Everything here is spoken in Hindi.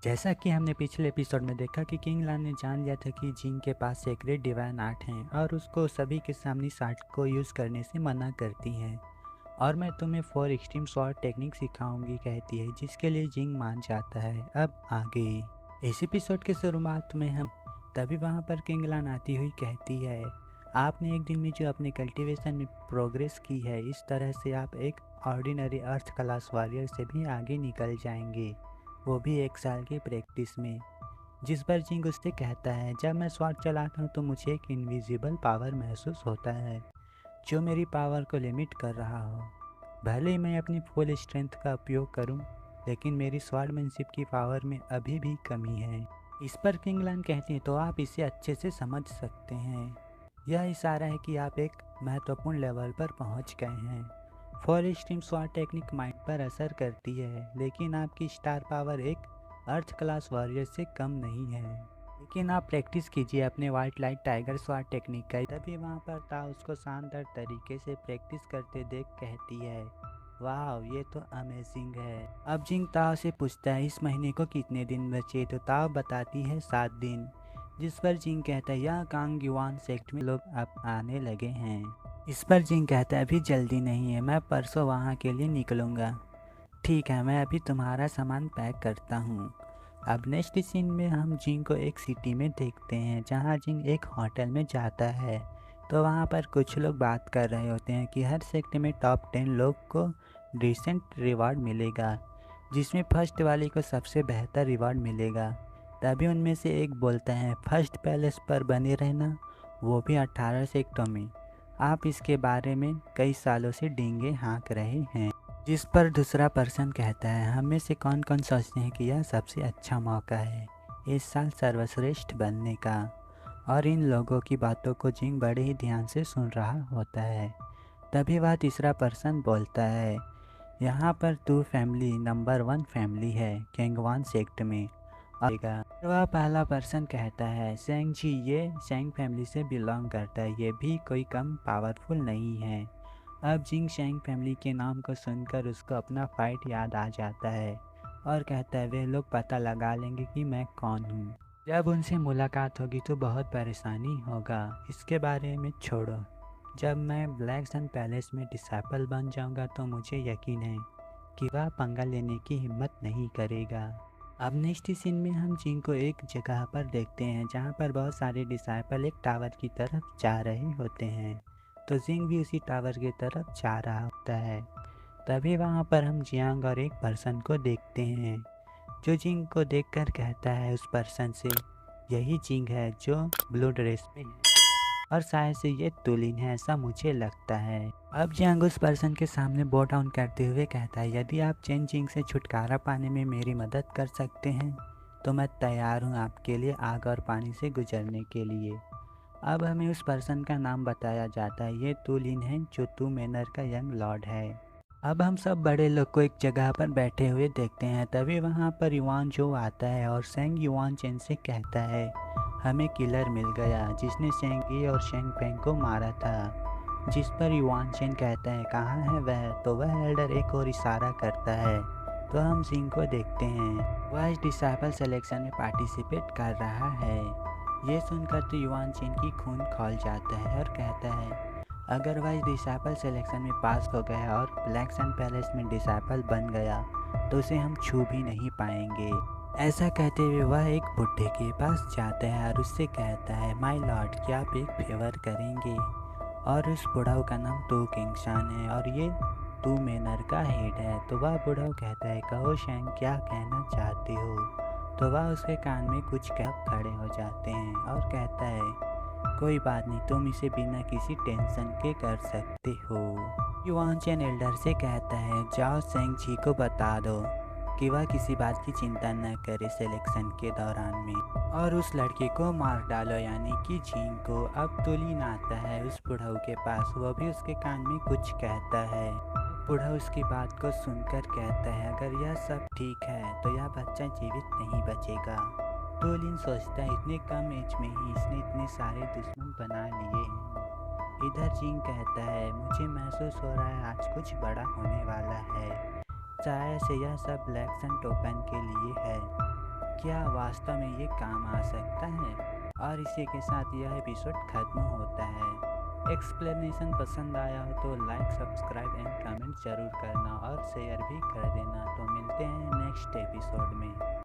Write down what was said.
जैसा कि हमने पिछले एपिसोड में देखा कि किंग लान ने जान लिया था कि जिंग के पास सीक्रेट डिवाइन आर्ट है और उसको सभी के सामने इस आर्ट को यूज़ करने से मना करती है। और मैं तुम्हें 4 एक्सट्रीम स्वॉर्ड टेक्निक सिखाऊंगी कहती है, जिसके लिए जिंग मान जाता है। अब आगे इस एपिसोड के शुरुआत में हम तभी वहाँ पर किंग लान आती हुई कहती है, आपने एक दिन में जो अपने कल्टीवेशन में प्रोग्रेस की है, इस तरह से आप एक ऑर्डिनरी अर्थ क्लास वॉरियर से भी आगे निकल जाएंगे, वो भी 1 साल की प्रैक्टिस में। जिस पर जिंग उससे कहता है, जब मैं स्वॉर्ड चलाता हूँ तो मुझे एक इनविजिबल पावर महसूस होता है जो मेरी पावर को लिमिट कर रहा हो। भले ही मैं अपनी फुल स्ट्रेंथ का उपयोग करूं, लेकिन मेरी स्वॉर्डमैनशिप की पावर में अभी भी कमी है। इस पर किंग लान कहती है, तो आप इसे अच्छे से समझ सकते हैं। यह इशारा है कि आप एक महत्वपूर्ण लेवल पर पहुंच गए हैं। 4 एक्सट्रीम स्वॉर्ड टेक्निक माइंड पर असर करती है, लेकिन आपकी स्टार पावर एक अर्थ क्लास वॉरियर से कम नहीं है। लेकिन आप प्रैक्टिस कीजिए अपने white light tiger sword technique का। तभी वहाँ पर ता उसको शानदार तरीके से प्रैक्टिस करते देख कहती है, वाह ये तो अमेजिंग है। अब जिंग ताओ से पूछता है, इस महीने को कितने दिन बचे, तो ताओ बताती है 7 दिन। जिस पर जिंग कहता है, यह कांग युआन सेक्ट में लोग अब आने लगे हैं। इस पर जिंग कहता है, अभी जल्दी नहीं है, मैं परसों वहाँ के लिए निकलूँगा। ठीक है, मैं अभी तुम्हारा सामान पैक करता हूँ। अब नेक्स्ट सीन में हम जिंग को एक सिटी में देखते हैं, जहाँ जिंग एक होटल में जाता है। तो वहाँ पर कुछ लोग बात कर रहे होते हैं कि हर सेक्टर में टॉप 10 लोग को डिसेंट रिवॉर्ड मिलेगा, जिसमें फर्स्ट वाले को सबसे बेहतर रिवॉर्ड मिलेगा। तभी उनमें से एक बोलता है, फर्स्ट पैलेस पर बने रहना, वो भी 18 सेक्टरों में। आप इसके बारे में कई सालों से डींगे हाँक रहे हैं। जिस पर दूसरा पर्सन कहता है, हम में से कौन कौन सोचते हैं कि यह सबसे अच्छा मौका है इस साल सर्वश्रेष्ठ बनने का। और इन लोगों की बातों को जिंग बड़े ही ध्यान से सुन रहा होता है। तभी वह तीसरा पर्सन बोलता है, यहाँ पर तू फैमिली नंबर 1 फैमिली है केंगवान सेक्ट में। और वह पहला पर्सन कहता है, सेंग जी ये सेंग फैमिली से बिलोंग करता है, ये भी कोई कम पावरफुल नहीं है। अब जिंग शेंग फैमिली के नाम को सुनकर उसको अपना फाइट याद आ जाता है और कहता है, वे लोग पता लगा लेंगे कि मैं कौन हूँ। जब उनसे मुलाकात होगी तो बहुत परेशानी होगा, इसके बारे में छोड़ो। जब मैं ब्लैक सन पैलेस में डिसाइपल बन जाऊंगा तो मुझे यकीन है कि वह पंगा लेने की हिम्मत नहीं करेगा। अब नेक्स्ट सीन में हम जिंग को एक जगह पर देखते हैं, जहाँ पर बहुत सारे डिसाइपल एक टावर की तरफ जा रहे होते हैं। तो जिंग भी उसी टावर की तरफ जा रहा होता है। तभी वहाँ पर हम जियांग और एक पर्सन को देखते हैं, जो जिंग को देखकर कहता है उस पर्सन से, यही जिंग है जो ब्लू ड्रेस में है, और शायद से ये तुलिन है, ऐसा मुझे लगता है। अब जियांग उस पर्सन के सामने बो डाउन करते हुए कहता है, यदि आप चेन जिंग से छुटकारा पाने में मेरी मदद कर सकते हैं तो मैं तैयार हूँ आपके लिए आग और पानी से गुजरने के लिए। अब हमें उस पर्सन का नाम बताया जाता है, ये तुलिन है जो तू मैनर का यंग लॉर्ड है। अब हम सब बड़े लोग को एक जगह पर बैठे हुए देखते हैं। तभी वहाँ पर युआन जो आता है और सेंग युआन चेन से कहता है, हमें किलर मिल गया जिसने सेंगी और शेंग पेंग को मारा था। जिस पर युआन चेन कहता है, कहाँ है वह, तो वह एल्डर एक और इशारा करता है। तो हम जिंग को देखते हैं, वह इस डिसाइपल सिलेक्शन में पार्टिसिपेट कर रहा है। ये सुनकर तो युआन चेन की खून खौल जाता है और कहता है, अगर वह इस डिसाइपल सिलेक्शन में पास हो गया और ब्लैक सन पैलेस में डिसाइपल बन गया तो उसे हम छू भी नहीं पाएंगे। ऐसा कहते हुए वह एक बुढ़े के पास जाता है और उससे कहता है, माय लॉर्ड क्या आप एक फेवर करेंगे। और उस बुढ़ाऊ का नाम टू किंगशान है और ये टू मैनर का हेड है। तो वह बुढ़ाऊ कहता है, कहो शेंग क्या कहना चाहते हो। तो वह उसके कान में कुछ कह खड़े हो जाते हैं और कहता है, कोई बात नहीं, तुम इसे बिना किसी टेंशन के कर सकते हो। युआन चेन एल्डर से कहता है, जाओ सेंग जी को बता दो कि वह किसी बात की चिंता न करे सिलेक्शन के दौरान में, और उस लड़के को मार डालो यानी कि झींग को। अब तुलिन आता है उस बुढ़ाऊ के पास, वो भी उसके कान में कुछ कहता है। बूढ़ा उसकी बात को सुनकर कहता है, अगर यह सब ठीक है तो यह बच्चा जीवित नहीं बचेगा। टोलिन सोचता है, इतने कम एज में ही इसने इतने सारे दुश्मन बना लिए हैं। इधर जिंग कहता है, मुझे महसूस हो रहा है आज कुछ बड़ा होने वाला है, शायद से यह सब ब्लैक सन टोकन के लिए है। क्या वास्तव में ये काम आ सकता है? और इसी के साथ यह एपिसोड खत्म होता है। एक्सप्लेनेशन पसंद आया हो तो लाइक, सब्सक्राइब एंड कमेंट जरूर करना और शेयर भी कर देना। तो मिलते हैं नेक्स्ट एपिसोड में।